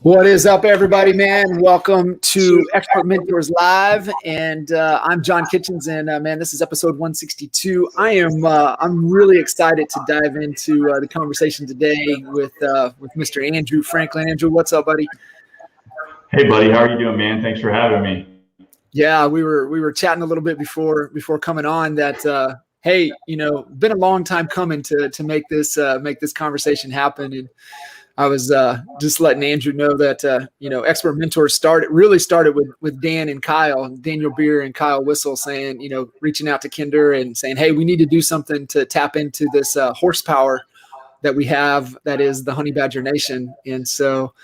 What is up, everybody, man? Welcome to Expert Mentors Live, and I'm John Kitchens, and man, this is episode 162. I'm really excited to dive into the conversation today with Mr. Andrew Franklin. Andrew, what's up, buddy? Hey, buddy, how are you doing, man? Thanks for having me. Yeah, we were chatting a little bit before coming on that. Hey, been a long time coming to make this conversation happen, and I was just letting Andrew know that Expert Mentors really started with Dan and Kyle, Daniel Beer and Kyle Whistle, saying, reaching out to Kinder and saying, hey, we need to do something to tap into this horsepower that we have, that is the Honey Badger Nation. And so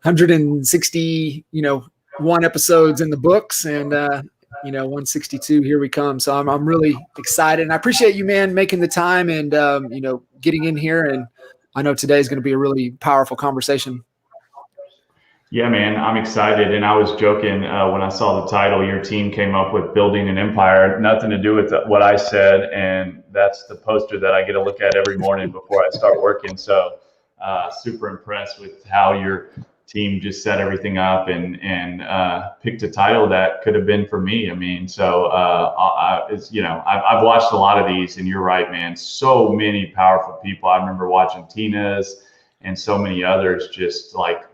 161 episodes in the books, and 162, here we come. So I'm really excited, and I appreciate you, man, making the time and getting in here. And I know today is going to be a really powerful conversation. Yeah, man, I'm excited. And I was joking when I saw the title, your team came up with Building an Empire. Nothing to do with what I said. And that's the poster that I get to look at every morning before I start working. So super impressed with how your team just set everything up and picked a title that could have been for me. I mean, so I've watched a lot of these, and you're right, man. So many powerful people. I remember watching Tina's and so many others, just like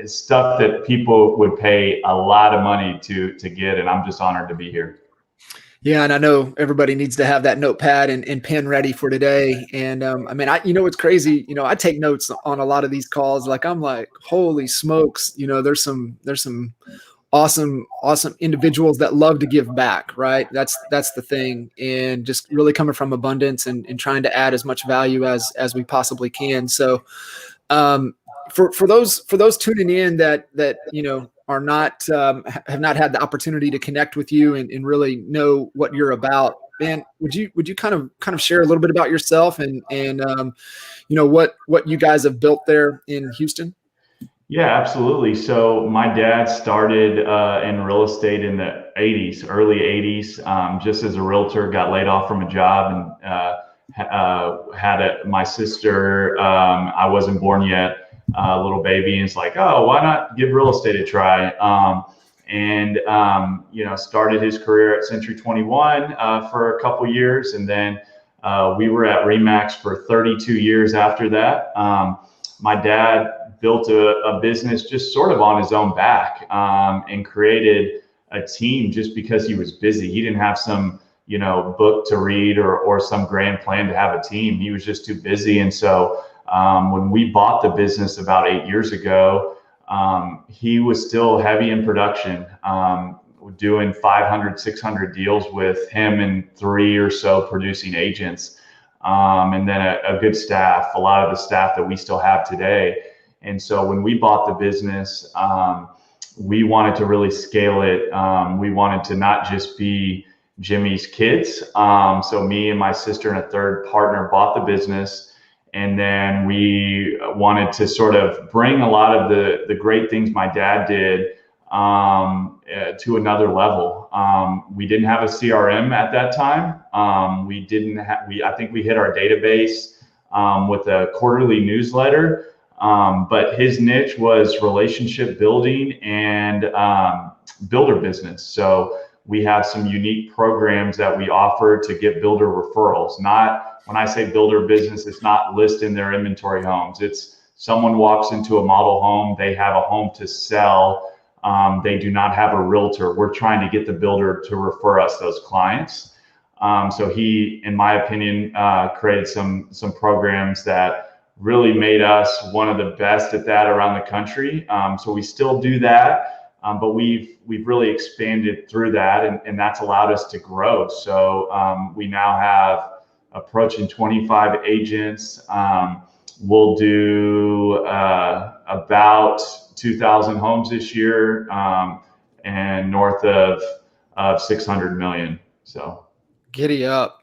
stuff that people would pay a lot of money to get, and I'm just honored to be here. Yeah, and I know everybody needs to have that notepad and pen ready for today. And what's crazy, I take notes on a lot of these calls. Like, I'm like, holy smokes, there's some awesome individuals that love to give back, right? That's the thing. And just really coming from abundance and trying to add as much value as we possibly can. So for those tuning in that are not have not had the opportunity to connect with you and really know what you're about, man, would you kind of share a little bit about yourself and what you guys have built there in Houston? Yeah, absolutely. So my dad started in real estate in the early 80s, just as a realtor, got laid off from a job, and had my sister. I wasn't born yet. Little baby, and it's like, oh, why not give real estate a try? Started his career at Century 21 for a couple years, and then we were at Remax for 32 years after that. My dad built a business just sort of on his own back, and created a team just because he was busy. He didn't have some book to read or some grand plan to have a team. He was just too busy, and so when we bought the business about 8 years ago, he was still heavy in production, doing 500, 600 deals with him and 3 or so producing agents, and then a good staff, a lot of the staff that we still have today. And so when we bought the business, we wanted to really scale it. We wanted to not just be Jimmy's kids. So me and my sister and a third partner bought the business. And then we wanted to sort of bring a lot of the great things my dad did to another level. We didn't have a CRM at that time. I think we hit our database with a quarterly newsletter. But his niche was relationship building and builder business. So we have some unique programs that we offer to get builder referrals. When I say builder business, it's not listing their inventory homes. It's someone walks into a model home, they have a home to sell, they do not have a realtor. We're trying to get the builder to refer us those clients. So he, in my opinion, created some programs that really made us one of the best at that around the country. So we still do that, but we've really expanded through that, and that's allowed us to grow. So we now have approaching 25 agents. We'll do about 2,000 homes this year, and north of 600 million. So Giddy up.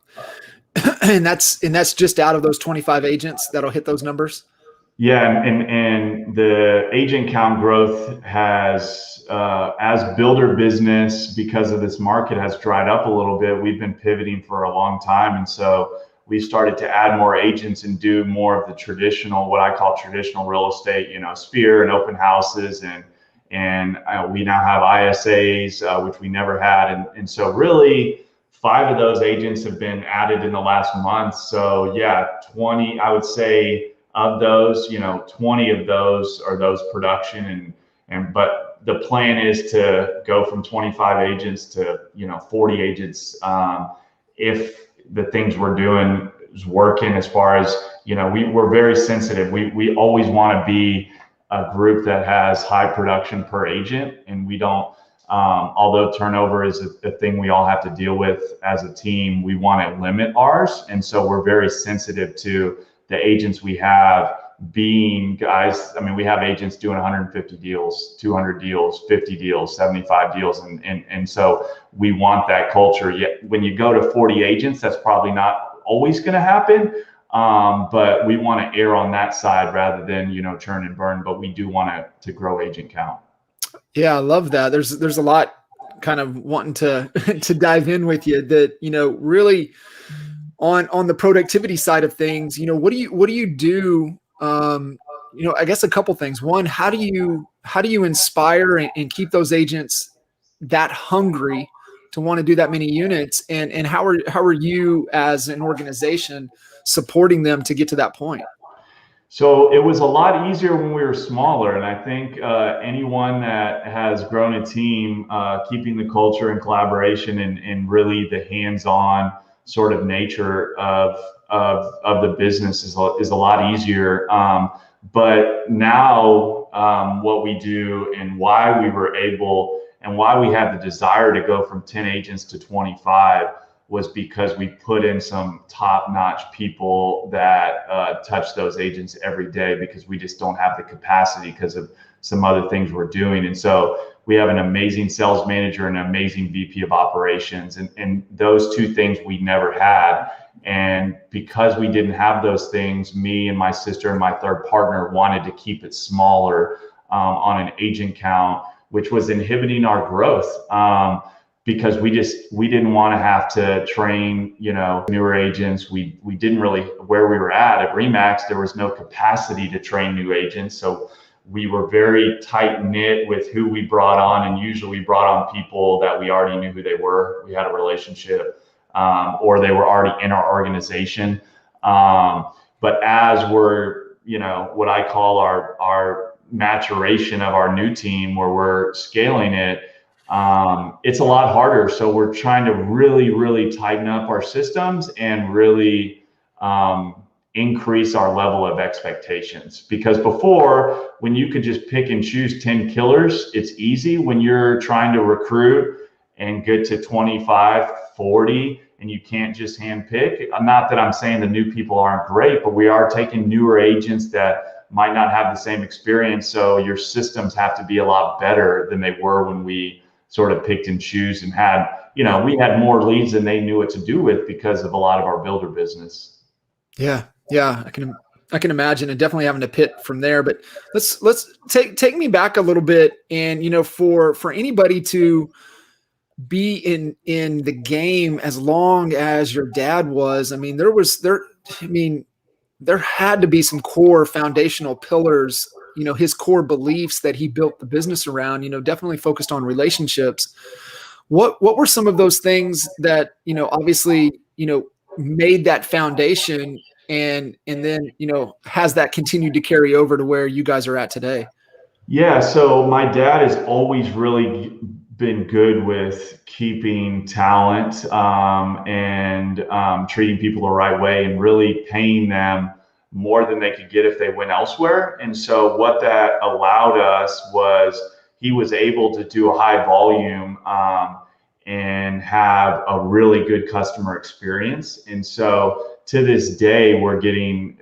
And that's just out of those 25 agents that'll hit those numbers. Yeah, and the agent count growth has, as builder business, because of this market, has dried up a little bit. We've been pivoting for a long time, and so we started to add more agents and do more of the traditional, what I call traditional real estate, sphere and open houses, and we now have ISAs, which we never had, and so really 5 of those agents have been added in the last month. So yeah, 20, I would say. Of those, 20 of those are those production, but the plan is to go from 25 agents to 40 agents, if the things we're doing is working. As far as we're very sensitive. We always want to be a group that has high production per agent, and we don't. Although turnover is a thing we all have to deal with as a team, we want to limit ours, and so we're very sensitive to the agents we have being guys. I mean, we have agents doing 150 deals, 200 deals, 50 deals, 75 deals. And so we want that culture. Yet when you go to 40 agents, that's probably not always going to happen. But we want to err on that side rather than, churn and burn, but we do want to grow agent count. Yeah, I love that. There's a lot kind of wanting to to dive in with you that, really on the productivity side of things, what do you do? I guess a couple things. One, how do you inspire and keep those agents that hungry to want to do that many units? And how are you as an organization supporting them to get to that point? So it was a lot easier when we were smaller, and I think anyone that has grown a team, keeping the culture and collaboration and really the hands-on sort of nature of the business is a lot easier. But now what we do and why we were able and why we had the desire to go from 10 agents to 25 was because we put in some top-notch people that touch those agents every day, because we just don't have the capacity because of some other things we're doing. And so we have an amazing sales manager and an amazing VP of operations, and those two things we never had. And because we didn't have those things, me and my sister and my third partner wanted to keep it smaller on an agent count, which was inhibiting our growth. Because we didn't want to have to train, newer agents. We didn't really, where we were at Remax, there was no capacity to train new agents. So we were very tight knit with who we brought on, and usually we brought on people that we already knew who they were. We had a relationship, or they were already in our organization. But as we're, what I call our maturation of our new team, where we're scaling it, it's a lot harder. So we're trying to really, really tighten up our systems and really increase our level of expectations. Because before, when you could just pick and choose 10 killers, it's easy. When you're trying to recruit and get to 25, 40, and you can't just hand pick. Not that I'm saying the new people aren't great, but we are taking newer agents that might not have the same experience. So your systems have to be a lot better than they were when we sort of picked and choose and had, we had more leads than they knew what to do with because of a lot of our builder business. Yeah. I can imagine, and definitely having to pit from there. But let's take me back a little bit, and for anybody to be in the game as long as your dad was, I mean, there had to be some core foundational pillars, his core beliefs that he built the business around, definitely focused on relationships. What were some of those things that, obviously, made that foundation, and then, has that continued to carry over to where you guys are at today? Yeah. So my dad has always really been good with keeping talent, and treating people the right way and really paying them more than they could get if they went elsewhere. And so what that allowed us was he was able to do a high volume, and have a really good customer experience. And so to this day, we're getting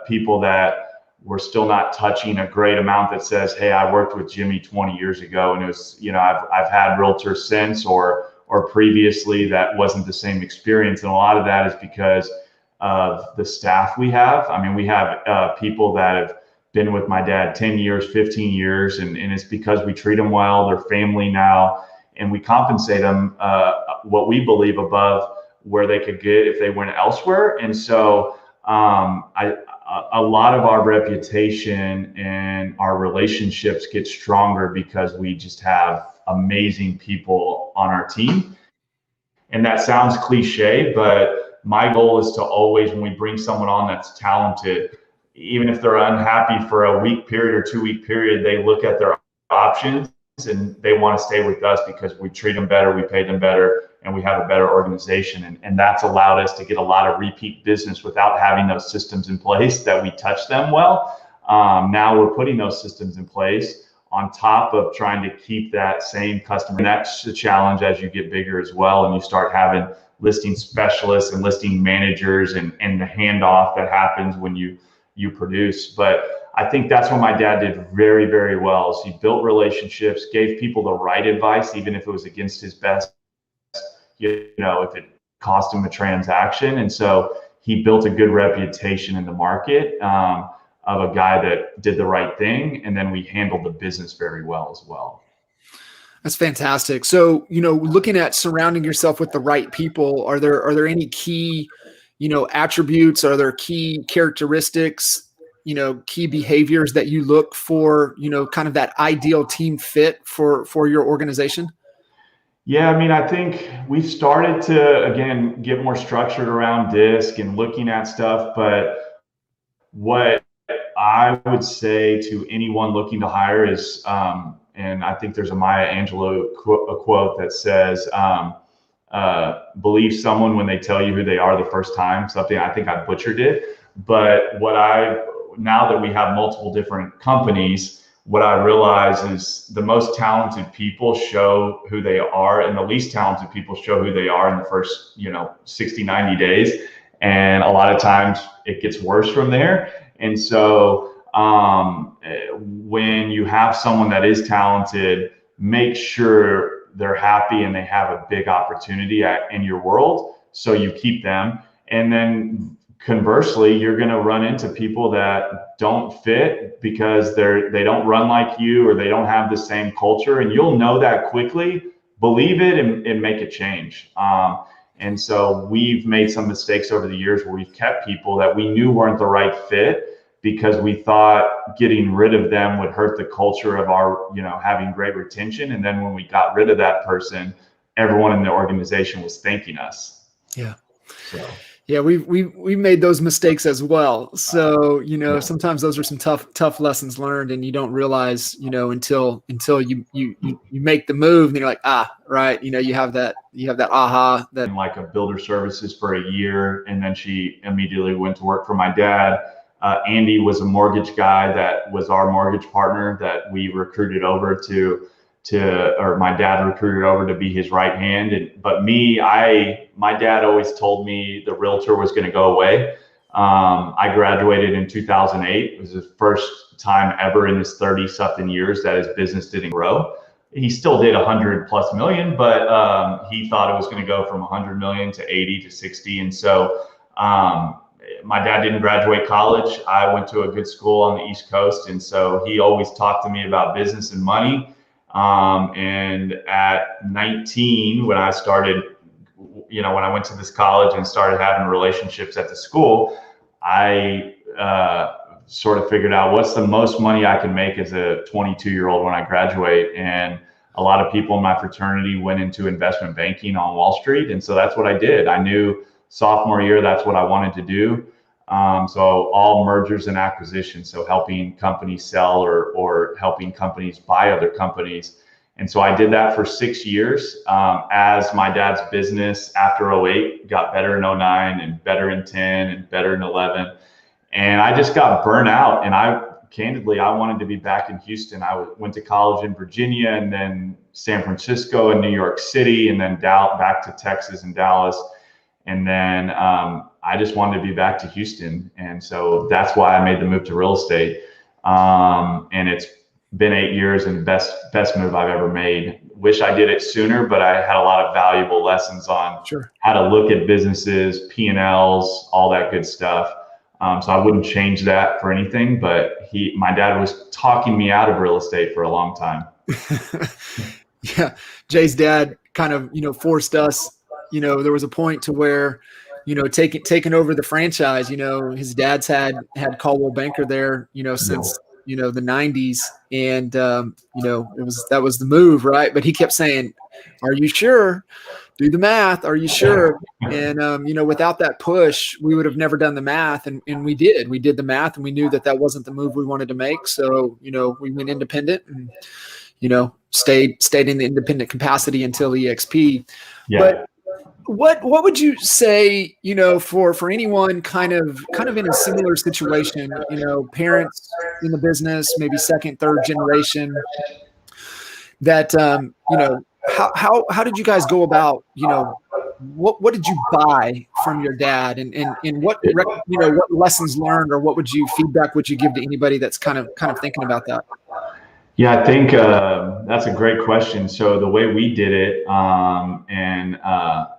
people that we're still not touching a great amount that says, hey, I worked with Jimmy 20 years ago, and it was, I've had realtors since, or or previously that wasn't the same experience. And a lot of that is because of the staff we have. I mean, we have people that have been with my dad 10 years, 15 years, and it's because we treat them well. They're family now, and we compensate them what we believe above where they could get if they went elsewhere. And so a lot of our reputation and our relationships get stronger because we just have amazing people on our team. And that sounds cliche, but my goal is to always, when we bring someone on that's talented, even if they're unhappy for a week period or 2 week period, they look at their options and they want to stay with us because we treat them better, we pay them better, and we have a better organization. And that's allowed us to get a lot of repeat business without having those systems in place that we touch them well. Now we're putting those systems in place on top of trying to keep that same customer. And that's the challenge as you get bigger as well. And you start having listing specialists and listing managers and the handoff that happens when you produce. But I think that's what my dad did very, very well. Is he built relationships, gave people the right advice, even if it was against his best, if it cost him a transaction. And so he built a good reputation in the market of a guy that did the right thing. And then we handled the business very well as well. That's fantastic. So, looking at surrounding yourself with the right people, are there any key, attributes? Are there key characteristics, key behaviors that you look for, kind of that ideal team fit for your organization? Yeah, I mean, I think we've started to, again, get more structured around DISC and looking at stuff. But what I would say to anyone looking to hire is, and I think there's a Maya Angelou quote that says, believe someone when they tell you who they are the first time. Something I think I butchered it. But now that we have multiple different companies, what I realize is the most talented people show who they are, and the least talented people show who they are in the first, 60, 90 days. And a lot of times it gets worse from there. And so when you have someone that is talented, make sure they're happy and they have a big opportunity in your world, so you keep them. And then conversely, you're going to run into people that don't fit because they don't run like you, or they don't have the same culture, and you'll know that quickly. Believe it and make a change. And so we've made some mistakes over the years where we've kept people that we knew weren't the right fit because we thought getting rid of them would hurt the culture of our, having great retention. And then when we got rid of that person, everyone in the organization was thanking us. Yeah. So. Yeah, we've made those mistakes as well. So, sometimes those are some tough lessons learned, and you don't realize, until you make the move, and you're like, right. You have that aha. That like a builder services for a year, and then she immediately went to work for my dad. Andy was a mortgage guy that was our mortgage partner that we recruited over or my dad recruited over to be his right hand. But my dad always told me the realtor was going to go away. I graduated in 2008. It was the first time ever in his 30-something years that his business didn't grow. He still did 100+ million, but he thought it was going to go from 100 million to 80 to 60. And so my dad didn't graduate college. I went to a good school on the East Coast. And so he always talked to me about business and money. And at 19, when I started, when I went to this college and started having relationships at the school, I sort of figured out what's the most money I can make as a 22-year-old when I graduate. And a lot of people in my fraternity went into investment banking on Wall Street. And so that's what I did. I knew sophomore year, that's what I wanted to do. So all mergers and acquisitions, so helping companies sell or helping companies buy other companies. And so I did that for 6 years as my dad's business after 08 got better in 09 and better in 10 and better in 11. And I just got burnt out. And I wanted to be back in Houston. I went to college in Virginia and then San Francisco and New York City, and then back to Texas and Dallas. And then I just wanted to be back to Houston. And so that's why I made the move to real estate. And it's been 8 years and best move I've ever made. Wish I did it sooner, but I had a lot of valuable lessons on how to look at businesses, P&Ls, all that good stuff. So I wouldn't change that for anything, but my dad was talking me out of real estate for a long time. Yeah. Jay's dad kind of, forced us, there was a point to where, taking over the franchise, his dad's had Caldwell Banker there, since, the 90s. And, that was the move, right? But he kept saying, are you sure? Do the math. Are you sure? And, without that push, we would have never done the math. And we did the math, and we knew that wasn't the move we wanted to make. So, we went independent and, stayed in the independent capacity until EXP. Yeah. But what would you say, for anyone kind of in a similar situation, parents in the business, maybe second, third generation, that, how did you guys go about, what did you buy from your dad, and what lessons learned, or what feedback would you give to anybody that's kind of thinking about that? Yeah, I think that's a great question. So the way we did it, and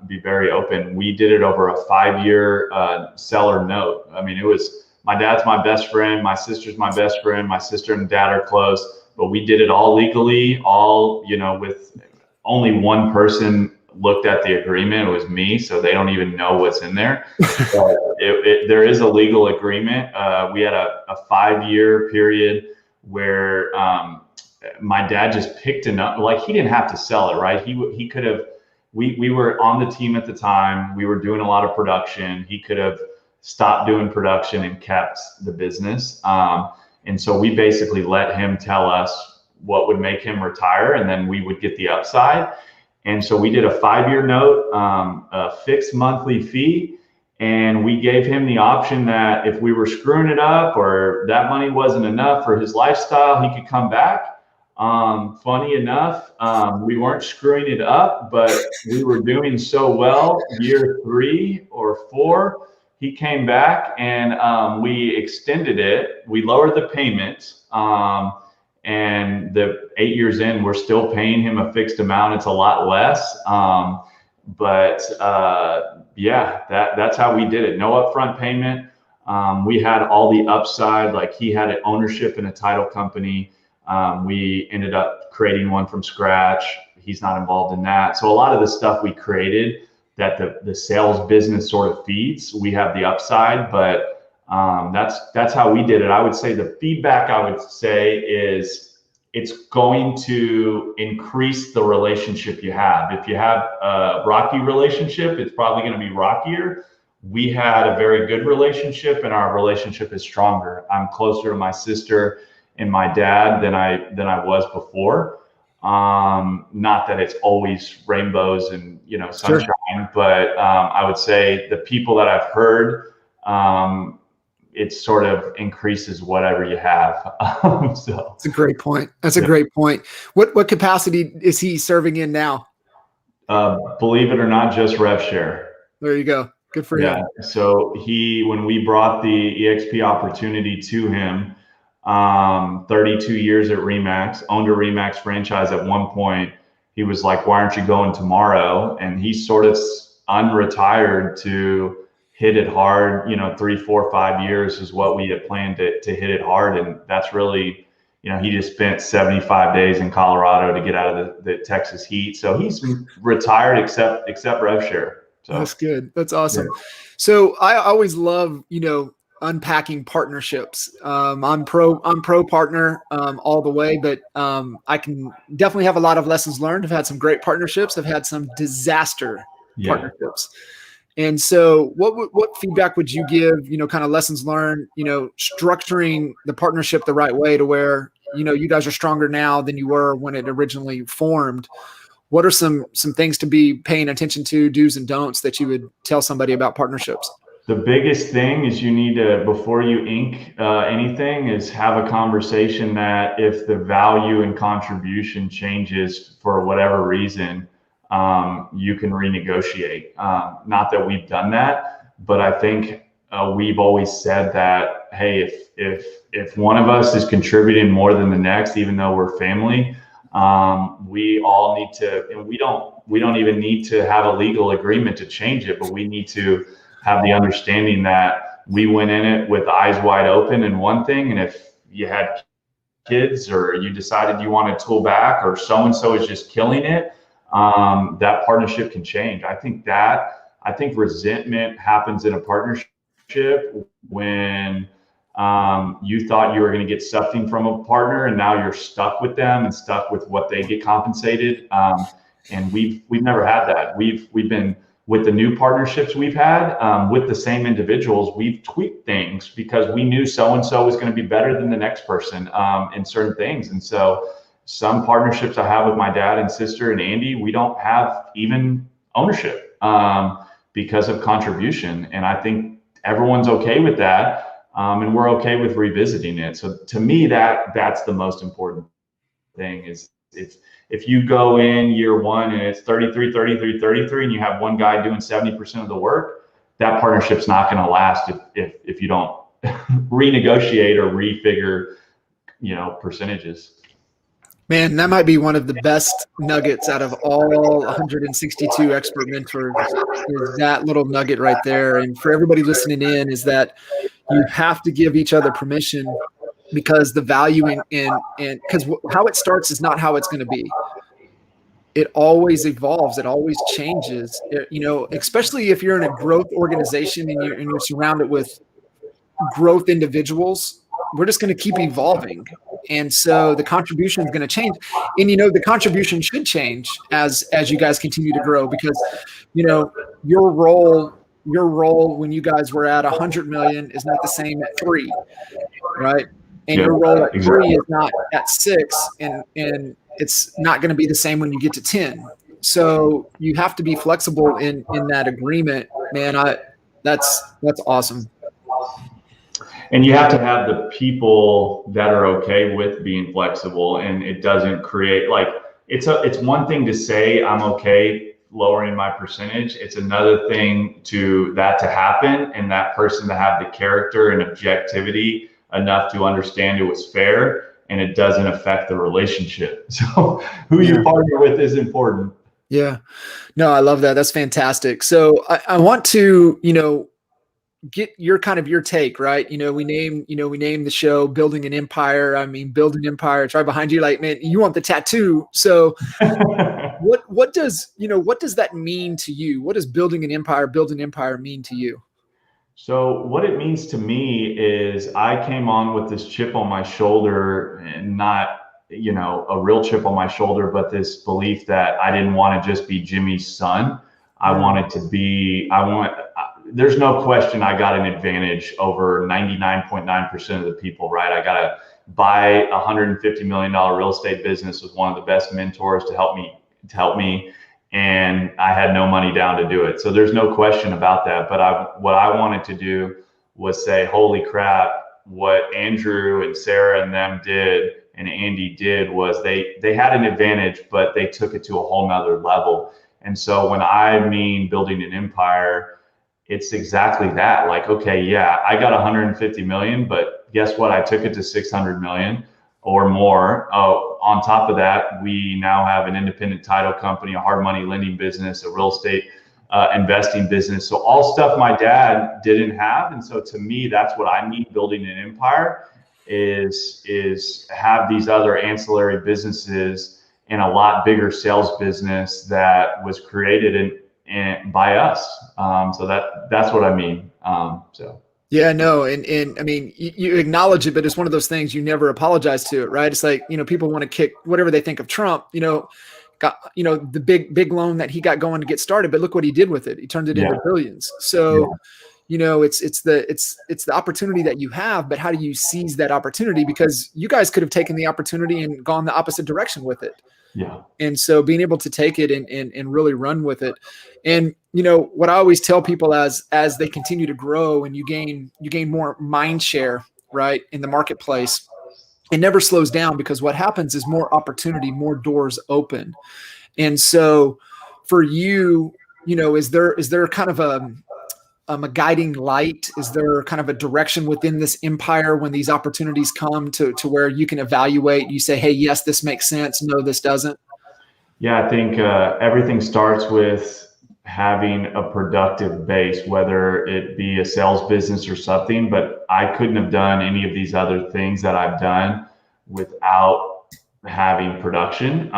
be very open, we did it over a 5-year seller note. I mean, it was, my dad's my best friend, my sister's my best friend, my sister and dad are close, but we did it all legally, all, with only one person looked at the agreement. It was me, so they don't even know what's in there. But there is a legal agreement. We had a 5-year period where my dad just picked enough, like he didn't have to sell it, right? He could have, we were on the team at the time, we were doing a lot of production. He could have stopped doing production and kept the business. And so we basically let him tell us what would make him retire, and then we would get the upside. And so we did a 5-year note, a fixed monthly fee. And we gave him the option that if we were screwing it up or that money wasn't enough for his lifestyle, he could come back. Funny enough, we weren't screwing it up, but we were doing so well. Year 3 or 4, he came back, and we extended it. We lowered the payments, and the 8 years in, we're still paying him a fixed amount. It's a lot less, but yeah, that's how we did it. No upfront payment. We had all the upside, like he had ownership in a title company. We ended up creating one from scratch. He's not involved in that. So a lot of the stuff we created that the sales business sort of feeds, we have the upside, but that's how we did it. I would say the feedback I would say is it's going to increase the relationship you have. If you have a rocky relationship, it's probably going to be rockier. We had a very good relationship, and our relationship is stronger. I'm closer to my sister and my dad than I was before. Not that it's always rainbows and sunshine, sure. But I would say the people that I've heard, it sort of increases whatever you have. So that's a great point. That's a great point. What capacity is he serving in now? Believe it or not, just rev share. There you go. Good for him. So when we brought the EXP opportunity to him, 32 years at Remax, owned a Remax franchise at one point. He was like, why aren't you going tomorrow? And he sort of unretired to hit it hard, 3, 4, 5 years is what we had planned to hit it hard. And that's really, he just spent 75 days in Colorado to get out of the Texas heat. So he's retired except rev share. So that's good. That's awesome. Yeah. So I always love, unpacking partnerships. I'm pro partner all the way, but I can definitely have a lot of lessons learned. I've had some great partnerships. I've had some disaster partnerships. And so what feedback would you give, kind of lessons learned, structuring the partnership the right way to where, you guys are stronger now than you were when it originally formed. What are some things to be paying attention to, do's and don'ts, that you would tell somebody about partnerships? The biggest thing is you need to, before you ink anything, is have a conversation that if the value and contribution changes for whatever reason, you can renegotiate. Not that we've done that, but I think we've always said that, hey, if one of us is contributing more than the next, even though we're family, we all need to, and we don't even need to have a legal agreement to change it, but we need to have the understanding that we went in it with eyes wide open in one thing, and if you had kids or you decided you want to tool back or so-and-so is just killing it, that partnership can change. I think resentment happens in a partnership when you thought you were going to get something from a partner and now you're stuck with them and stuck with what they get compensated. And we've never had that. We've been, with the new partnerships we've had with the same individuals, we've tweaked things because we knew so-and-so was going to be better than the next person in certain things. And so some partnerships I have with my dad and sister and Andy, we don't have even ownership because of contribution. And I think everyone's okay with that. And we're okay with revisiting it. So to me, that's the most important thing is if you go in year one and it's 33, 33, 33, and you have one guy doing 70% of the work, that partnership's not going to last if you don't renegotiate or refigure, percentages. Man, that might be one of the best nuggets out of all 162 expert mentors, is that little nugget right there. And for everybody listening in, is that you have to give each other permission, because the value in because how it starts is not how it's going to be. It always evolves. It always changes. Especially if you're in a growth organization and you're surrounded with growth individuals, we're just going to keep evolving. And so the contribution is going to change. And, the contribution should change as you guys continue to grow, because, your role when you guys were at 100 million is not the same at 3, right? And your role at 3 is not at 6, and it's not going to be the same when you get to 10. So you have to be flexible in that agreement, man. That's awesome. And you have to have the people that are okay with being flexible, and it doesn't create it's one thing to say I'm okay lowering my percentage. It's another thing to happen and that person to have the character and objectivity enough to understand it was fair and it doesn't affect the relationship. So who you partner with is important. Yeah. No, I love that. That's fantastic. So I want to, get your take, right? We name the show Building an Empire. I mean, Building Empire, it's right behind you. Like, man, you want the tattoo. So what does that mean to you? What does build an empire mean to you? So what it means to me is I came on with this chip on my shoulder, and not, a real chip on my shoulder, but this belief that I didn't want to just be Jimmy's son. I wanted to be, there's no question I got an advantage over 99.9% of the people, right? I got to buy a $150 million real estate business with one of the best mentors to help me. And I had no money down to do it. So there's no question about that. But what I wanted to do was say, holy crap, what Andrew and Sarah and them did and Andy did was they had an advantage, but they took it to a whole nother level. And so when I mean building an empire, it's exactly that. Like, okay, yeah, I got 150 million, but guess what? I took it to 600 million or more. On top of that, we now have an independent title company, a hard money lending business, a real estate investing business. So all stuff my dad didn't have. And so to me, that's what I mean building an empire is have these other ancillary businesses and a lot bigger sales business that was created and by us. So that's what I mean. Yeah, no. And I mean, you acknowledge it, but it's one of those things you never apologize to it, right? It's like, people want to kick whatever they think of Trump, got, the big loan that he got going to get started, but look what he did with it. He turned it into billions. So, it's the opportunity that you have, but how do you seize that opportunity? Because you guys could have taken the opportunity and gone the opposite direction with it. Yeah. And so being able to take it and really run with it. And, what I always tell people as they continue to grow and you gain more mind share, right, in the marketplace, it never slows down, because what happens is more opportunity, more doors open. And so for you, is there kind of a guiding light? Is there kind of a direction within this empire when these opportunities come to where you can evaluate, you say, hey, yes, this makes sense. No, this doesn't. Yeah, I think everything starts with having a productive base, whether it be a sales business or something. But I couldn't have done any of these other things that I've done without having production.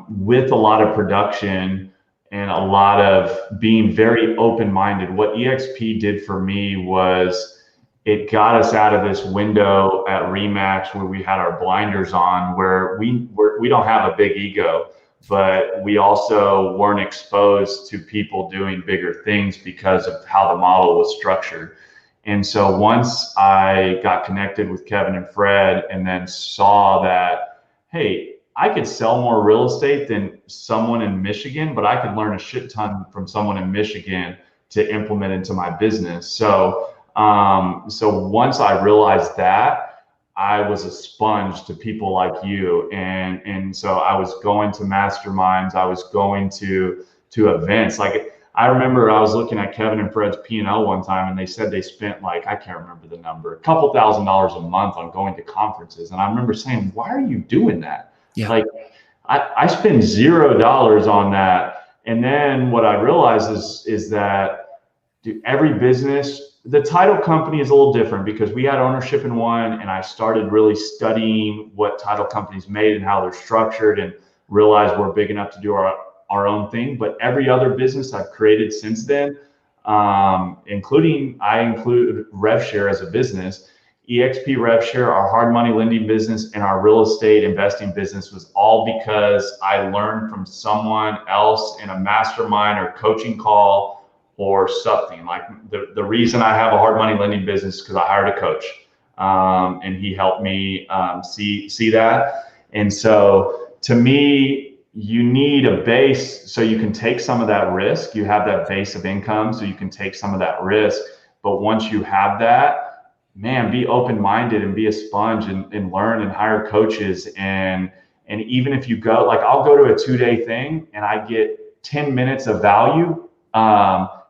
With a lot of production and a lot of being very open-minded, what EXP did for me was it got us out of this window at Remax where we had our blinders on, where we don't have a big ego, but we also weren't exposed to people doing bigger things because of how the model was structured. And so once I got connected with Kevin and Fred and then saw that, hey, I could sell more real estate than someone in Michigan, but I could learn a shit ton from someone in Michigan to implement into my business. So once I realized that, I was a sponge to people like you. And so I was going to masterminds, I was going to events. Like I remember I was looking at Kevin and Fred's P&L one time and they said they spent like, I can't remember the number, a couple $1,000s a month on going to conferences. And I remember saying, why are you doing that? Yeah. Like I spend $0 on that. And then what I realized is that every business, the title company is a little different because we had ownership in one, and I started really studying what title companies made and how they're structured, and realized we're big enough to do our own thing. But every other business I've created since then, I include RevShare as a business. EXP RevShare, our hard money lending business, and our real estate investing business was all because I learned from someone else in a mastermind or coaching call or something. Like the reason I have a hard money lending business is because I hired a coach, and he helped me see that. And so to me, you need a base so you can take some of that risk. You have that base of income so you can take some of that risk. But once you have that, man, be open-minded and be a sponge and learn and hire coaches. And even if you go, like I'll go to a 2-day thing and I get 10 minutes of value.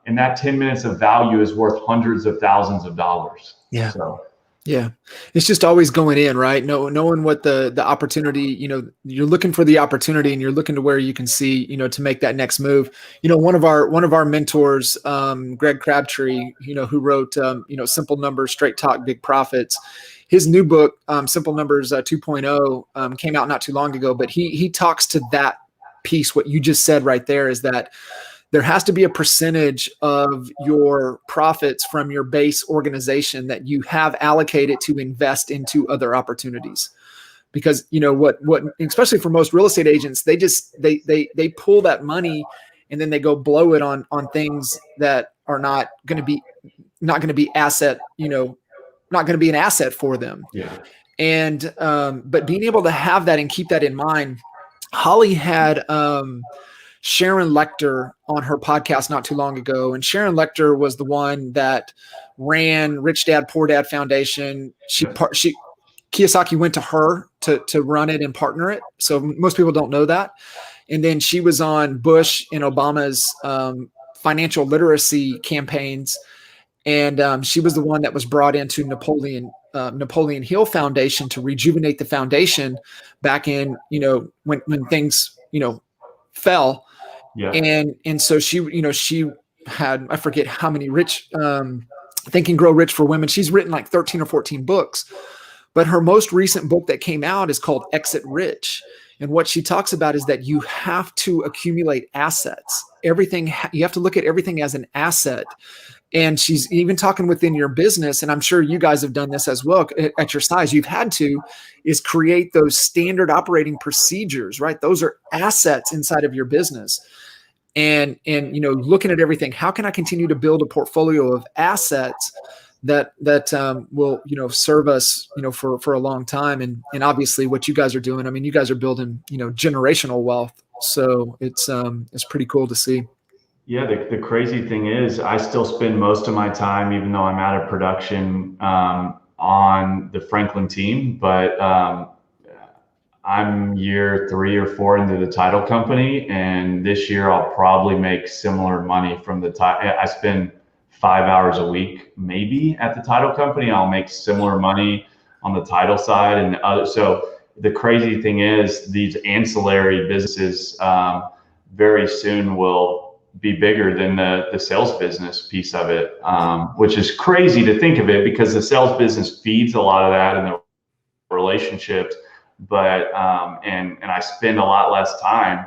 And that 10 minutes of value is worth hundreds of thousands of dollars. Yeah. So. Yeah. It's just always going in, right? Knowing what the opportunity, you're looking for the opportunity and you're looking to where you can see, to make that next move. One of our mentors, Greg Crabtree, who wrote, Simple Numbers, Straight Talk, Big Profits. His new book, Simple Numbers 2.0, came out not too long ago, but he talks to that piece. What you just said right there is that there has to be a percentage of your profits from your base organization that you have allocated to invest into other opportunities. Because what especially for most real estate agents, they pull that money and then they go blow it on things that are not going to be asset, not going to be an asset for them. Yeah. And but being able to have that and keep that in mind, Holly had Sharon Lecter on her podcast not too long ago. And Sharon Lecter was the one that ran Rich Dad, Poor Dad Foundation. Kiyosaki went to her to run it and partner it. So most people don't know that. And then she was on Bush and Obama's financial literacy campaigns. And she was the one that was brought into Napoleon Hill Foundation to rejuvenate the foundation back in, when things, fell. Yeah. And so she had, I forget how many Think and Grow Rich for Women. She's written like 13 or 14 books, but her most recent book that came out is called Exit Rich. And what she talks about is that you have to accumulate assets. You have to look at everything as an asset. And she's even talking within your business, and I'm sure you guys have done this as well at your size. You've had to is create those standard operating procedures, right? Those are assets inside of your business. And looking at everything, how can I continue to build a portfolio of assets that will serve us for a long time? And obviously what you guys are doing, I mean, you guys are building generational wealth. So it's pretty cool to see. Yeah, the crazy thing is I still spend most of my time, even though I'm out of production, on the Franklin team. But I'm year 3 or 4 into the title company, and this year I'll probably make similar money from the title. I spend 5 hours a week, maybe at the title company. I'll make similar money on the title side and other. So the crazy thing is these ancillary businesses very soon will be bigger than the sales business piece of it, which is crazy to think of it because the sales business feeds a lot of that in the relationships. But and I spend a lot less time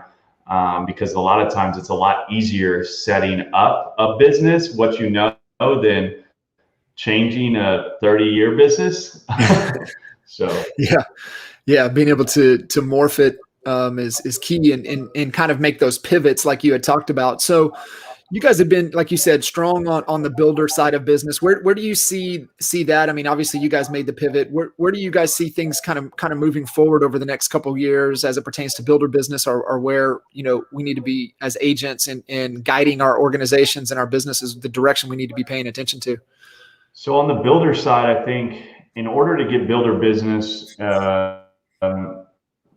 because a lot of times it's a lot easier setting up a business, what you know, than changing a 30-year business. So yeah, being able to morph it is key and kind of make those pivots like you had talked about. So you guys have been, like you said, strong on the builder side of business. Where do you see that? I mean, obviously you guys made the pivot. Where do you guys see things kind of moving forward over the next couple of years as it pertains to builder business, or where, you know, we need to be as agents in guiding our organizations and our businesses, the direction we need to be paying attention to? So on the builder side, I think in order to get builder business,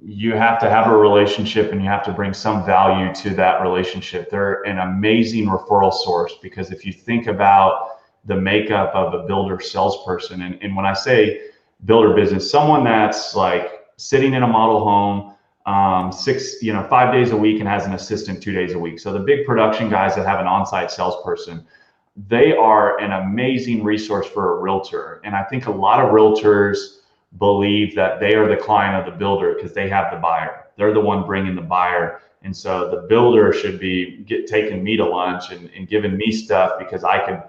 you have to have a relationship and you have to bring some value to that relationship. They're an amazing referral source because if you think about the makeup of a builder salesperson, and when I say builder business, someone that's like sitting in a model home 5 days a week and has an assistant 2 days a week. So the big production guys that have an on-site salesperson, they are an amazing resource for a realtor. And I think a lot of realtors believe that they are the client of the builder because they have the buyer. They're the one bringing the buyer. And so the builder should be taking me to lunch and giving me stuff because I could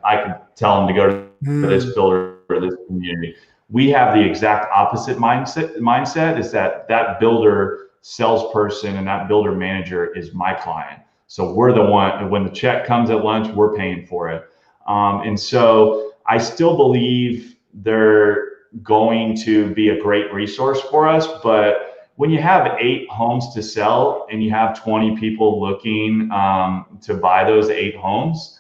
tell them to go to this builder or this community. We have the exact opposite mindset is that builder salesperson and that builder manager is my client. So we're the one, when the check comes at lunch, we're paying for it. And so I still believe they're going to be a great resource for us. But when you have 8 homes to sell and you have 20 people looking to buy those 8 homes,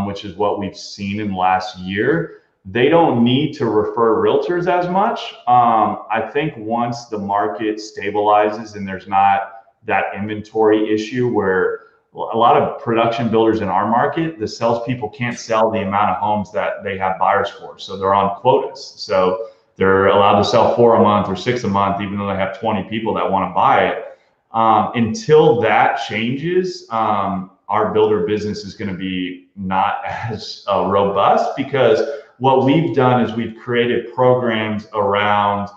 which is what we've seen in the last year, they don't need to refer realtors as much. I think once the market stabilizes and there's not that inventory issue where a lot of production builders in our market, the salespeople can't sell the amount of homes that they have buyers for. So they're on quotas. So they're allowed to sell 4 a month or 6 a month, even though they have 20 people that want to buy it. Until that changes, our builder business is going to be not as robust because what we've done is we've created programs around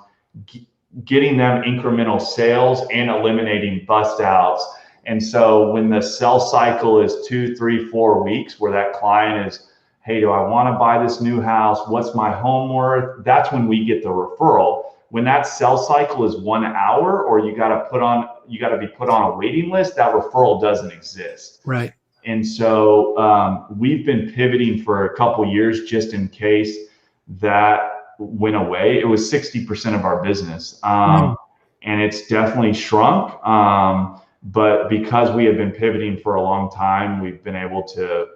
getting them incremental sales and eliminating bust outs. And so when the sell cycle is 2, 3, 4 weeks where that client is, hey, do I want to buy this new house? What's my home worth? That's when we get the referral. When that sell cycle is 1 hour or you got to be put on a waiting list, that referral doesn't exist. Right. And so we've been pivoting for a couple years just in case that went away. It was 60% of our business. And it's definitely shrunk. But because we have been pivoting for a long time, we've been able to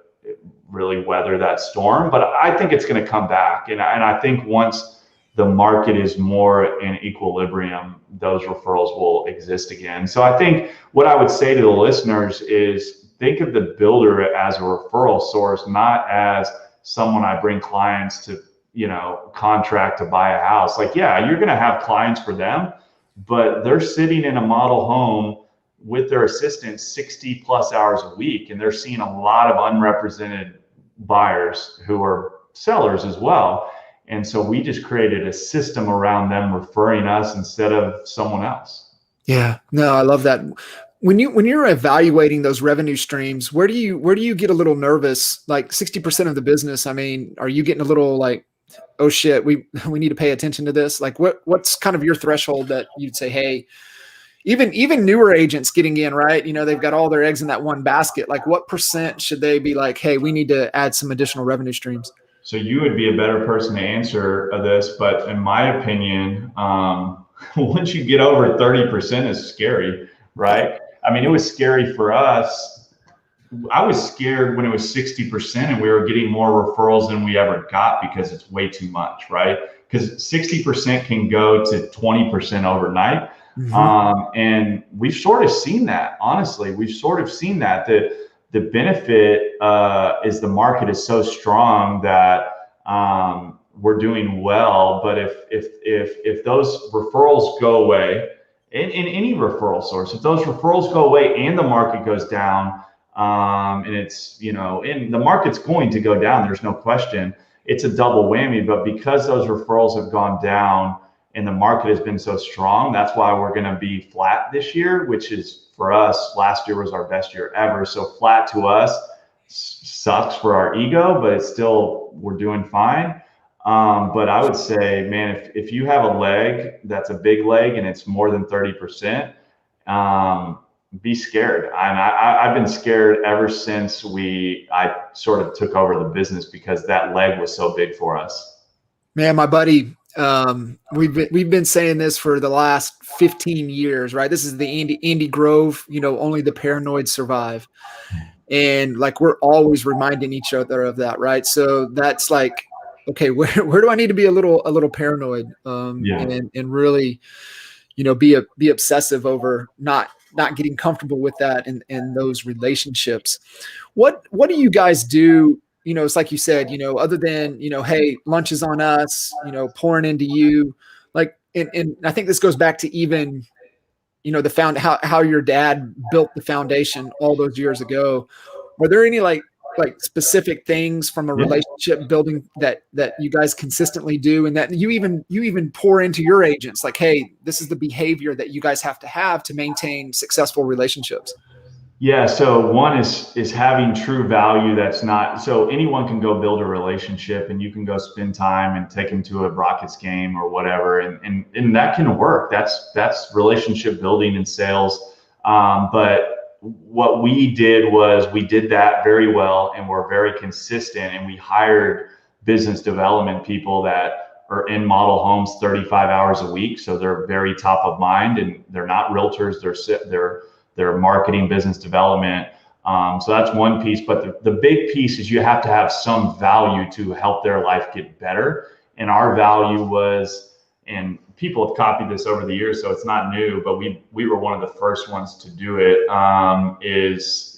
really weather that storm. But I think it's going to come back. And I think once the market is more in equilibrium, those referrals will exist again. So I think what I would say to the listeners is think of the builder as a referral source, not as someone I bring clients to, contract to buy a house. Like, yeah, you're going to have clients for them, but they're sitting in a model home with their assistant 60 plus hours a week. And they're seeing a lot of unrepresented buyers who are sellers as well. And so we just created a system around them referring us instead of someone else. Yeah, no, I love that. When you're evaluating those revenue streams, where do you get a little nervous? Like 60% of the business, I mean, are you getting a little like, oh shit, we need to pay attention to this? Like what's kind of your threshold that you'd say, hey, even newer agents getting in, right? They've got all their eggs in that one basket. Like what % should they be like, hey, we need to add some additional revenue streams? So you would be a better person to answer this, but in my opinion, once you get over 30% is scary, right? I mean, it was scary for us. I was scared when it was 60% and we were getting more referrals than we ever got because it's way too much, right? Because 60% can go to 20% overnight. Mm-hmm. And we've sort of seen that, honestly. We've sort of seen that. The benefit is the market is so strong that we're doing well. But if those referrals go away, in any referral source, if those referrals go away and the market goes down, and it's, and the market's going to go down, there's no question, it's a double whammy. But because those referrals have gone down and the market has been so strong, that's why we're going to be flat this year, which is, for us, last year was our best year ever. So flat to us sucks for our ego, but it's still, we're doing fine. But I would say, man, if you have a leg that's a big leg and it's more than 30%, be scared. I've been scared ever since I sort of took over the business, because that leg was so big for us. Man, my buddy, we've been saying this for the last 15 years, right? This is the Andy Grove, only the paranoid survive. And like, we're always reminding each other of that, right? So that's like, okay, where do I need to be a little paranoid, and really, be obsessive over not getting comfortable with that and those relationships. What do you guys do? It's like you said, other than, hey, lunch is on us, pouring into you, like, and I think this goes back to even, how your dad built the foundation all those years ago. Were there any like specific things from a relationship building that you guys consistently do, and that you even pour into your agents, like, hey, this is the behavior that you guys have to maintain successful relationships? Yeah. So one is having true value. That's not, so anyone can go build a relationship, and you can go spend time and take them to a Rockets game or whatever. And that can work. That's relationship building and sales. But what we did was we did that very well, and we're very consistent, and we hired business development people that are in model homes 35 hours a week. So they're very top of mind, and they're not realtors. They're marketing, business development. So that's one piece. But the big piece is you have to have some value to help their life get better. And our value was, and people have copied this over the years, so it's not new, but we were one of the first ones to do it, is,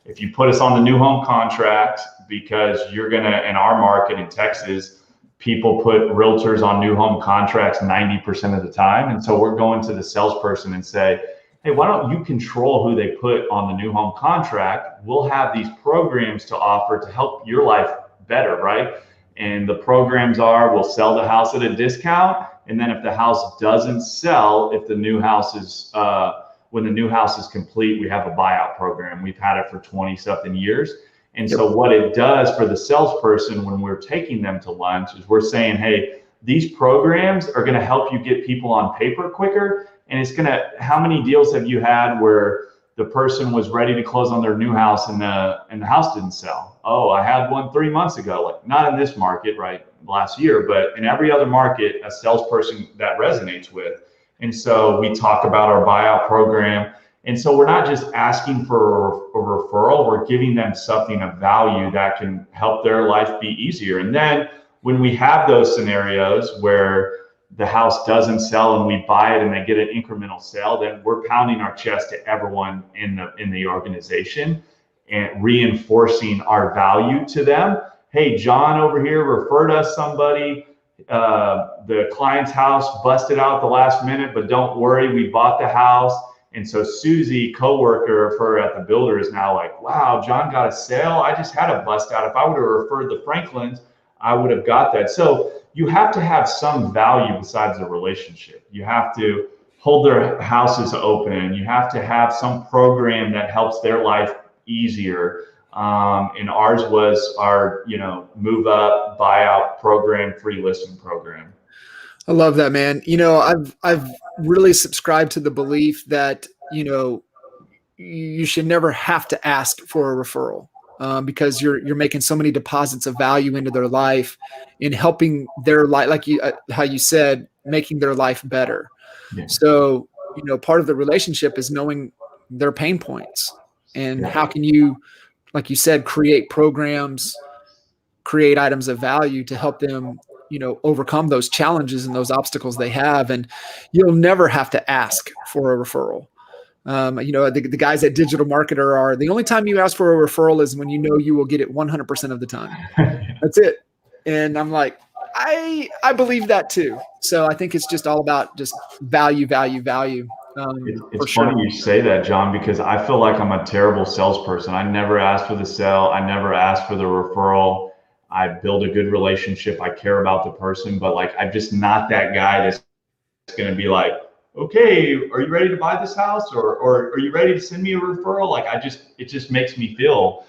if you put us on the new home contract, because you're going to, in our market in Texas, people put realtors on new home contracts 90% of the time. And so we're going to the salesperson and say, hey, why don't you control who they put on the new home contract? We'll have these programs to offer to help your life better, right? And the programs are, we'll sell the house at a discount. And then if the house doesn't sell, if the new house is, when the new house is complete, we have a buyout program. We've had it for 20 something years. And so what it does for the salesperson when we're taking them to lunch is we're saying, hey, these programs are going to help you get people on paper quicker. And it's going to, how many deals have you had where the person was ready to close on their new house and the house didn't sell? Oh, I had one 3 months ago. Like, not in this market, right, last year, but in every other market, a salesperson that resonates with. And so we talk about our buyout program. And so we're not just asking for a referral, we're giving them something of value that can help their life be easier. And then when we have those scenarios where the house doesn't sell and we buy it and they get an incremental sale, then we're pounding our chest to everyone in the organization and reinforcing our value to them. Hey, John over here referred us somebody. The client's house busted out at the last minute, but don't worry, we bought the house. And so Susie, coworker of her at the builder, is now like, wow, John got a sale. I just had a bust out. If I would have referred the Franklins, I would have got that. So you have to have some value besides the relationship. You have to hold their houses open. You have to have some program that helps their life easier. And ours was our, move up, buyout program, free listing program. I love that, man. I've really subscribed to the belief that, you should never have to ask for a referral, because you're making so many deposits of value into their life, in helping their life, like how you said, making their life better. Yeah. So, part of the relationship is knowing their pain points, and how can you, like you said, create programs, create items of value to help them, overcome those challenges and those obstacles they have. And you'll never have to ask for a referral. The guys at Digital Marketer are, the only time you ask for a referral is when you will get it 100% of the time. That's it. And I'm like, I believe that too. So I think it's just all about just value. It's funny you say that, John, because I feel like I'm a terrible salesperson. I never ask for the sale. I never ask for the referral. I build a good relationship. I care about the person, but like, I'm just not that guy that's going to be like, okay, are you ready to buy this house? Or are you ready to send me a referral? Like, it just makes me feel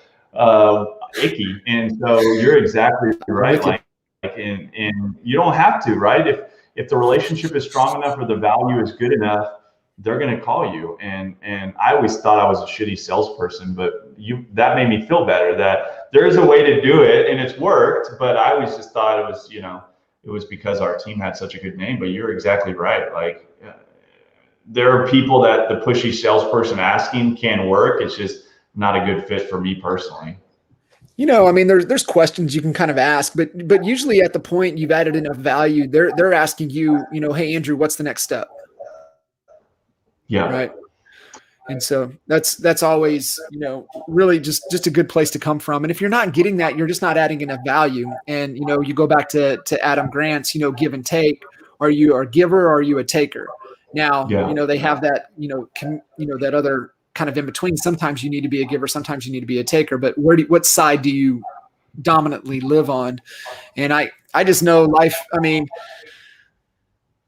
icky. And so you're exactly right. And you don't have to, right? If the relationship is strong enough or the value is good enough, they're going to call you. And I always thought I was a shitty salesperson, but that made me feel better that there is a way to do it, and it's worked. But I always just thought it was, it was because our team had such a good name. But you're exactly right. Like, there are people that the pushy salesperson asking can work. It's just not a good fit for me personally. There's questions you can kind of ask, but usually at the point you've added enough value, they're asking you, hey, Andrew, what's the next step? Yeah. Right. And so that's always, really just a good place to come from. And if you're not getting that, you're just not adding enough value. And, you go back to Adam Grant's, give and take. Are you a giver or are you a taker? Now, they have that, that other kind of in between. Sometimes you need to be a giver. Sometimes you need to be a taker. But what side do you dominantly live on? And I just know life. I mean,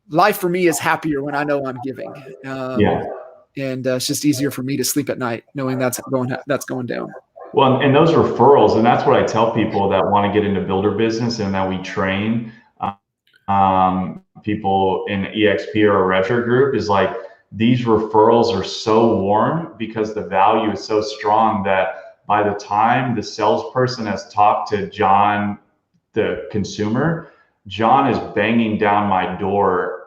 life for me is happier when I know I'm giving. And it's just easier for me to sleep at night knowing that's going down. Well, and those referrals, and that's what I tell people that want to get into builder business and that we train people in EXP or a retro group, is like, these referrals are so warm because the value is so strong that by the time the salesperson has talked to John, the consumer, John is banging down my door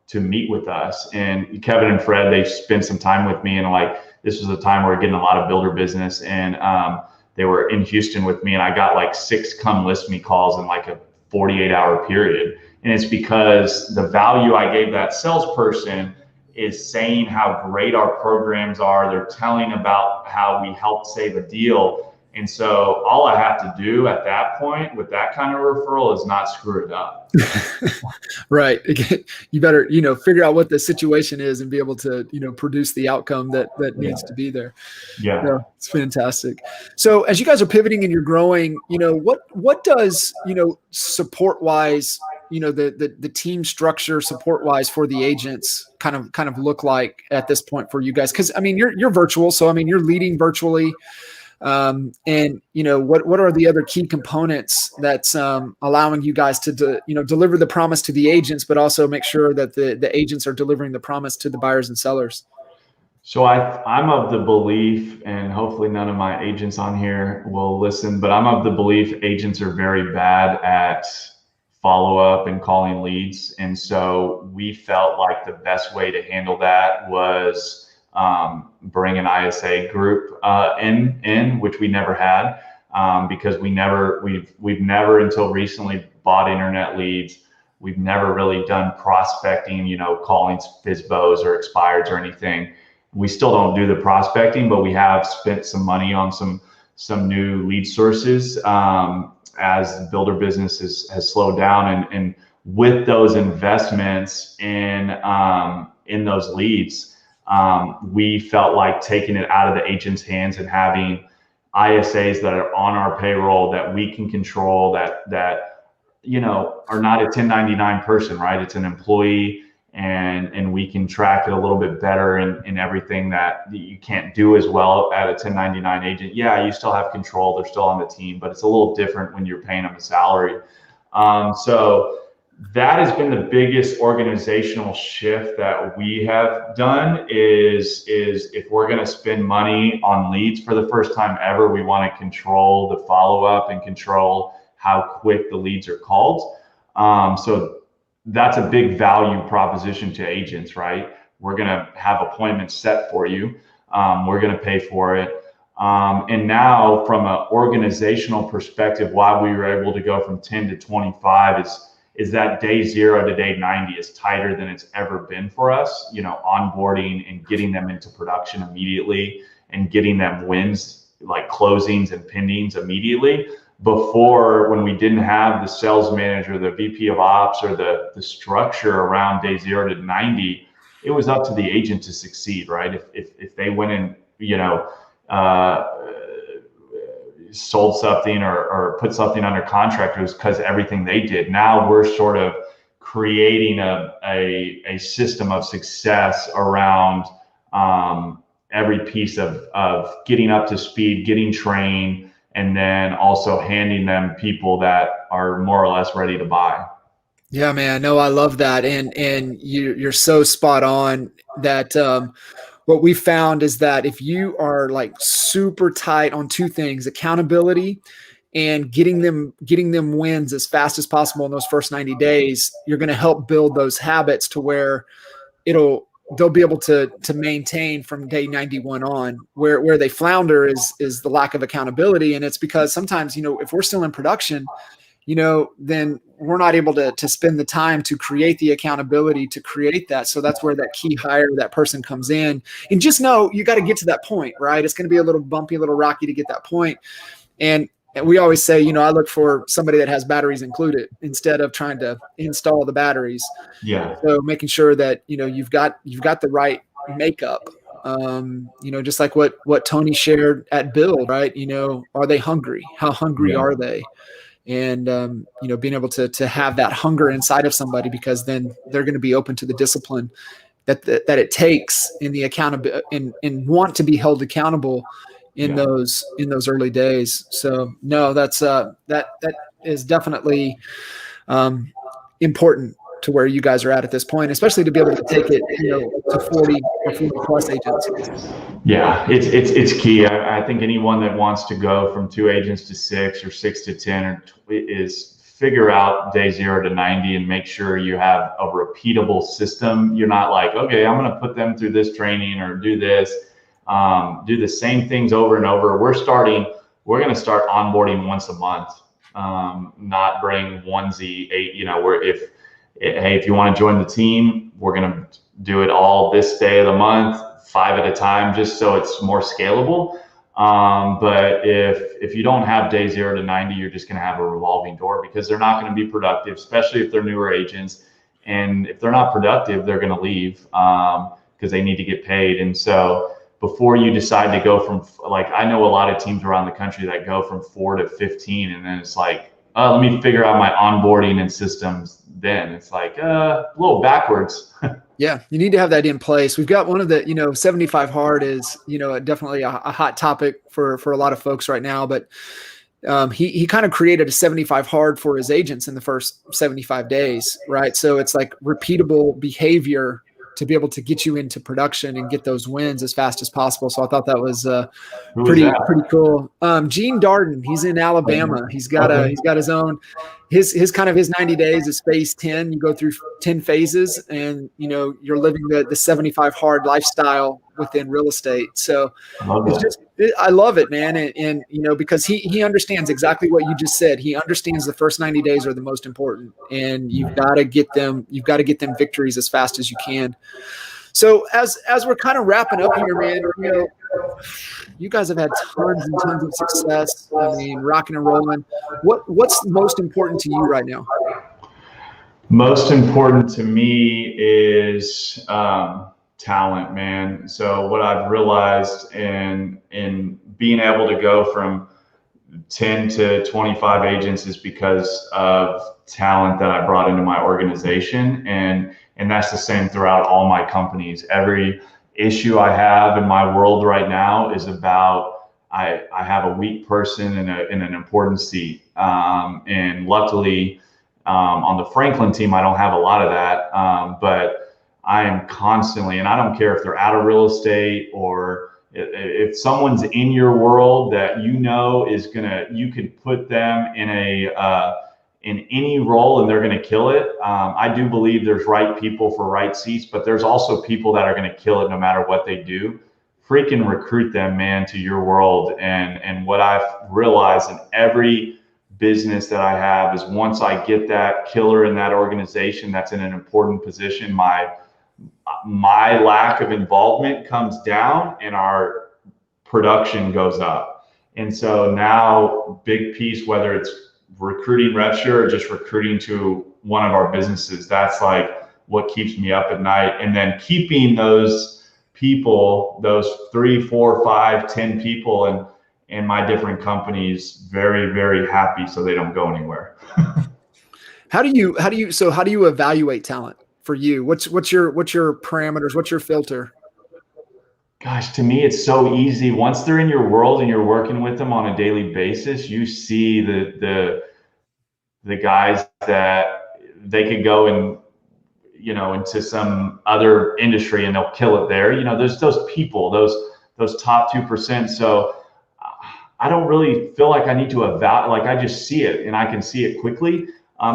to meet with us. And Kevin and Fred, they spent some time with me, and like, this was a time where we're getting a lot of builder business, and they were in Houston with me, and I got like 6 come list me calls in like a 48-hour period. And it's because the value I gave that salesperson is saying how great our programs are. They're telling about how we helped save a deal. And so all I have to do at that point with that kind of referral is not screw it up. Right. You better, figure out what the situation is and be able to, produce the outcome that needs to be there. Yeah. So it's fantastic. So as you guys are pivoting and you're growing, what does, support wise, the team structure support wise for the agents kind of look like at this point for you guys? Cause I mean, you're virtual. So, I mean, you're leading virtually. And what are the other key components that's allowing you guys to deliver the promise to the agents, but also make sure that the agents are delivering the promise to the buyers and sellers? So I'm of the belief, and hopefully none of my agents on here will listen, but I'm of the belief agents are very bad at follow up and calling leads. And so we felt like the best way to handle that was bring an ISA group in, which we never had, because we've never until recently bought internet leads. We've never really done prospecting, calling FSBOs or expireds or anything. We still don't do the prospecting, but we have spent some money on some new lead sources as the builder business has slowed down. And with those investments in those leads, we felt like taking it out of the agent's hands and having ISAs that are on our payroll that we can control, that are not a 1099 person, right? It's an employee, and we can track it a little bit better in everything that you can't do as well at a 1099 agent. Yeah, you still have control. They're still on the team, but it's a little different when you're paying them a salary. So that has been the biggest organizational shift that we have done is if we're going to spend money on leads for the first time ever, we want to control the follow-up and control how quick the leads are called. So that's a big value proposition to agents, right? We're going to have appointments set for you. We're going to pay for it. And now from an organizational perspective, why we were able to go from 10 to 25 is that day 0 to day 90 is tighter than it's ever been for us, onboarding and getting them into production immediately and getting them wins like closings and pendings immediately. Before, when we didn't have the sales manager, the VP of ops, or the structure around day 0 to 90, it was up to the agent to succeed, right? If they went and, sold something or put something under contract, it was because everything they did. Now we're sort of creating a system of success around every piece of getting up to speed, getting trained, and then also handing them people that are more or less ready to buy. Yeah, man. No, I love that. And you're so spot on that, what we found is that if you are like super tight on two things, accountability and getting them wins as fast as possible in those first 90 days, you're going to help build those habits to where they'll be able to maintain from day 91 on. Where they flounder is the lack of accountability. And it's because sometimes, if we're still in production, then we're not able to spend the time to create the accountability to create that. So that's where that key hire, that person comes in. And just know you got to get to that point, right? It's going to be a little bumpy, a little rocky to get that point. And we always say, I look for somebody that has batteries included instead of trying to install the batteries. Yeah. So making sure that, you've got the right makeup. Just like what Tony shared at Build, right? Are they hungry? How hungry are they? And, being able to have that hunger inside of somebody, because then they're going to be open to the discipline that it takes in the accountability and want to be held accountable in those early days. So no, that's that is definitely important to where you guys are at this point, especially to be able to take it, to 40 or 40 plus agents. Yeah, it's key. I think anyone that wants to go from 2 agents to 6 or 6 to 10 is figure out day 0 to 90 and make sure you have a repeatable system. You're not like, okay, I'm going to put them through this training or do this, do the same things over and over. We're going to start onboarding once a month, not bring onesie 8, where if you want to join the team, we're going to do it all this day of the month, 5 at a time, just so it's more scalable. But if you don't have day 0 to 90, you're just going to have a revolving door, because they're not going to be productive, especially if they're newer agents. And if they're not productive, they're going to leave because they need to get paid. And so before you decide to go from, like, I know a lot of teams around the country that go from 4 to 15, and then it's like, oh, let me figure out my onboarding and systems. Then it's like a little backwards. Yeah, you need to have that in place. We've got one of the, 75 hard is, definitely a hot topic for a lot of folks right now. But he kind of created a 75 hard for his agents in the first 75 days, right? So it's like repeatable behavior to be able to get you into production and get those wins as fast as possible. So I thought that was pretty cool. Gene Darden, he's in Alabama. He's got his own, his kind of his 90 days is phase 10. You go through 10 phases and, you're living the 75 hard lifestyle within real estate. So I love it, man. And because he understands exactly what you just said. He understands the first 90 days are the most important, and you've got to get them victories as fast as you can. So as we're kind of wrapping up here, man, you guys have had tons and tons of success. I mean, rocking and rolling. What's most important to you right now? Most important to me is talent, man. So what I've realized in being able to go from 10 to 25 agents is because of talent that I brought into my organization. And that's the same throughout all my companies. Every issue I have in my world right now is about, I have a weak person in an important seat. And luckily, on the Franklin team, I don't have a lot of that. But I am constantly, and I don't care if they're out of real estate or if someone's in your world that you could put them in in any role and they're going to kill it. I do believe there's right people for right seats, but there's also people that are going to kill it no matter what they do freaking recruit them, man, to your world. And what I've realized in every business that I have is once I get that killer in that organization that's in an important position, my lack of involvement comes down and our production goes up. And so now, big piece, whether it's recruiting RevShare or just recruiting to one of our businesses, that's like what keeps me up at night. And then keeping those people, those 3, 4, 5, 10 people in my different companies very, very happy so they don't go anywhere. How do you evaluate talent for you? What's your parameters? What's your filter? Gosh, to me, it's so easy. Once they're in your world and you're working with them on a daily basis, you see the guys that they could go and, into some other industry and they'll kill it there. There's those people, those top 2%. So I don't really feel like I need to evaluate. Like I just see it and I can see it quickly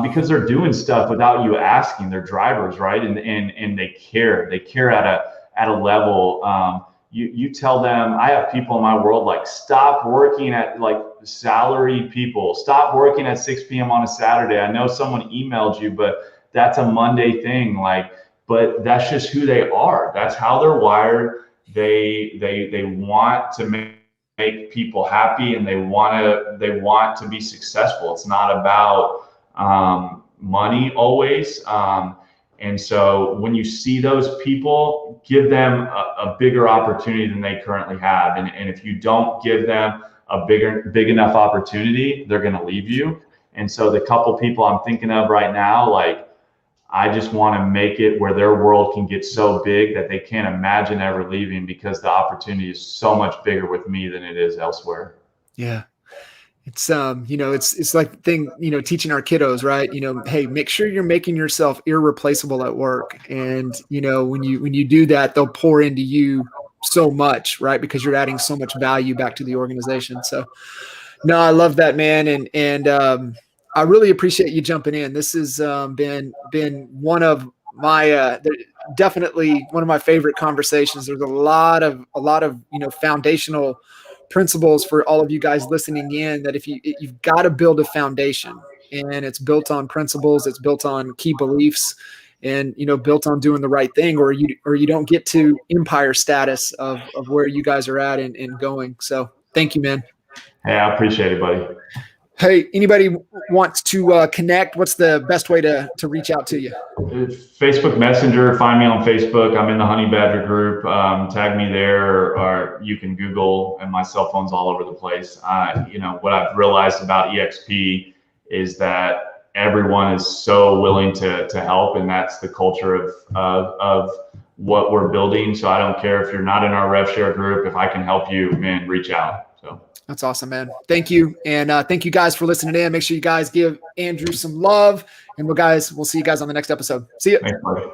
because they're doing stuff without you asking. They're drivers, right? And they care. They care at a level. You tell them, I have people in my world like, stop working at like salary people, stop working at 6 p.m. on a Saturday. I know someone emailed you, but that's a Monday thing. But that's just who they are. That's how they're wired. They want to make people happy and they want to be successful. It's not about money always. And so when you see those people, give them a bigger opportunity than they currently have. And if you don't give them a big enough opportunity, they're going to leave you. And so the couple people I'm thinking of right now, like, I just want to make it where their world can get so big that they can't imagine ever leaving because the opportunity is so much bigger with me than it is elsewhere. Yeah. It's it's like the thing, teaching our kiddos, right? Hey, make sure you're making yourself irreplaceable at work. And when you do that, they'll pour into you so much, right? Because you're adding so much value back to the organization. So no, I love that, man. And I really appreciate you jumping in. This has been one of my definitely one of my favorite conversations. There's a lot of foundational principles for all of you guys listening in, that if you've got to build a foundation, and it's built on principles, it's built on key beliefs, and built on doing the right thing, or you don't get to empire status of where you guys are at and going. So thank you, man. Hey, I appreciate it, buddy. Hey, anybody wants to connect? What's the best way to reach out to you? Facebook Messenger. Find me on Facebook. I'm in the Honey Badger group. Tag me there, or you can Google, and my cell phone's all over the place. What I've realized about EXP is that everyone is so willing to help, and that's the culture of what we're building. So I don't care if you're not in our RevShare group. If I can help you, man, reach out. So. That's awesome, man. Thank you. And thank you guys for listening in. Make sure you guys give Andrew some love. And we'll see you guys on the next episode. See you. Thanks, buddy.